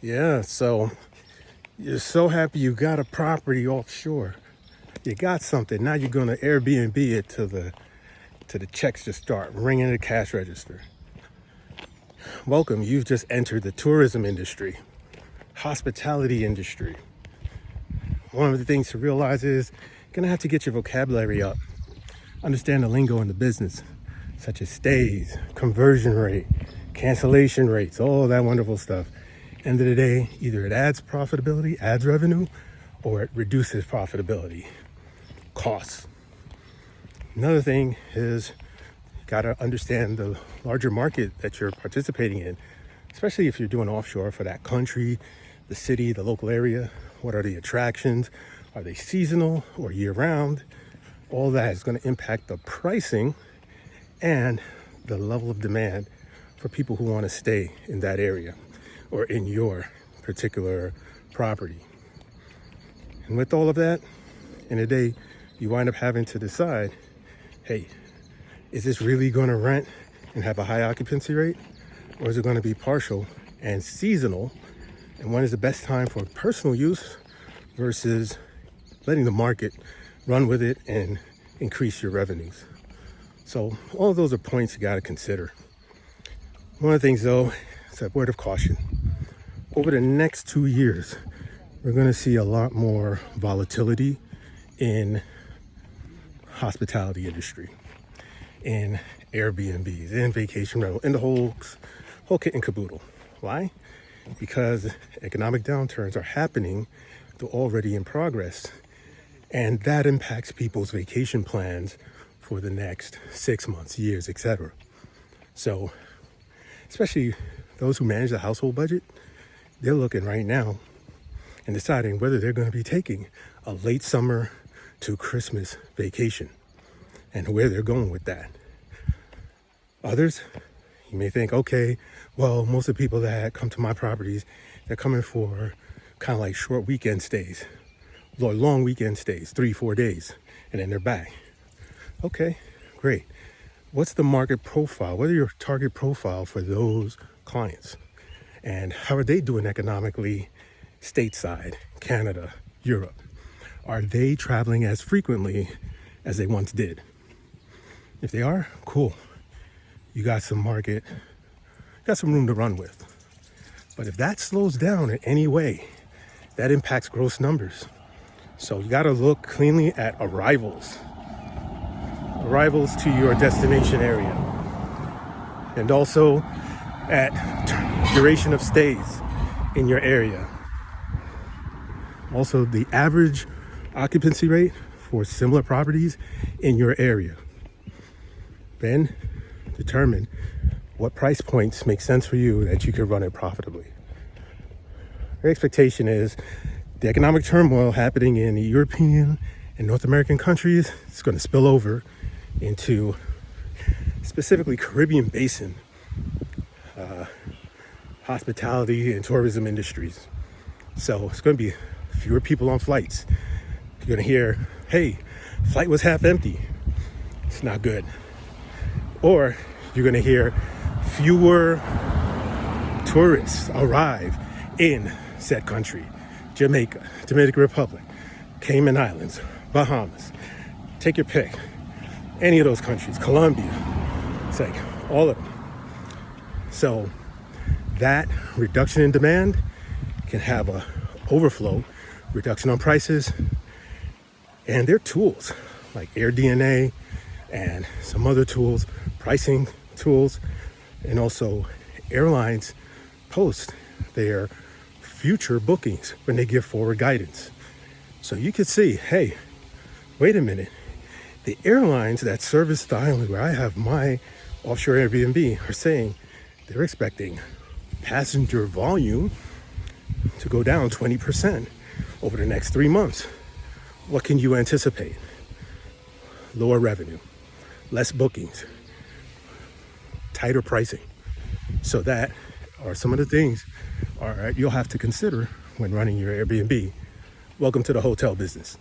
Yeah, so you're so happy you got a property offshore. You got something. Now you're going to Airbnb it to the checks just start ringing the cash register. Welcome. You've just entered the tourism industry, hospitality industry. One of the things to realize is you're going to have to get your vocabulary up. Understand the lingo in the business, such as stays, conversion rate, cancellation rates, all that wonderful stuff. End of the day, either it adds profitability, adds revenue, or it reduces profitability, costs. Another thing is you got to understand the larger market that you're participating in, especially if you're doing offshore for that country, the city, the local area. What are the attractions? Are they seasonal or year-round? All that is going to impact the pricing and the level of demand for people who want to stay in that area or in your particular property. And with all of that, in a day, you wind up having to decide, hey, is this really going to rent and have a high occupancy rate? Or is it going to be partial and seasonal? And when is the best time for personal use versus letting the market run with it and increase your revenues? So all of those are points you got to consider. One of the things though, is a word of caution. Over the next 2 years, we're going to see a lot more volatility in hospitality industry, in Airbnbs, in vacation rental, in the whole kit and caboodle. Why? Because economic downturns are happening, they're already in progress, and that impacts people's vacation plans for the next 6 months, years, etc. So, especially those who manage the household budget, they're looking right now and deciding whether they're going to be taking a late summer to Christmas vacation and where they're going with that. Others, you may think, okay, well, most of the people that come to my properties, they're coming for kind of like short weekend stays, or long weekend stays, 3-4 days, and then they're back. Okay, great. What's the market profile? What are your target profile for those clients? And how are they doing economically stateside, Canada, Europe? Are they traveling as frequently as they once did? If they are, cool. You got some market, got some room to run with. But if that slows down in any way, that impacts gross numbers. So you got to look cleanly at arrivals to your destination area, and also at duration of stays in your area. Also, the average occupancy rate for similar properties in your area. Then determine what price points make sense for you that you can run it profitably. Your expectation is the economic turmoil happening in the European and North American countries is going to spill over into specifically Caribbean Basin hospitality and tourism industries. So it's going to be fewer people on flights. You're going to hear, hey, flight was half empty. It's not good. Or you're going to hear fewer tourists arrive in said country. Jamaica, Dominican Republic, Cayman Islands, Bahamas. Take your pick. Any of those countries, Colombia. It's like all of them. So that reduction in demand can have a overflow, reduction on prices, and their tools like AirDNA and some other tools, pricing tools, and also airlines post their future bookings when they give forward guidance. So you could see, hey, wait a minute, the airlines that service the island where I have my offshore Airbnb are saying they're expecting passenger volume to go down 20% over the next 3 months. What can you anticipate? Lower revenue, less bookings, tighter pricing. So that are some of the things you'll have to consider when running your Airbnb. Welcome to the hotel business.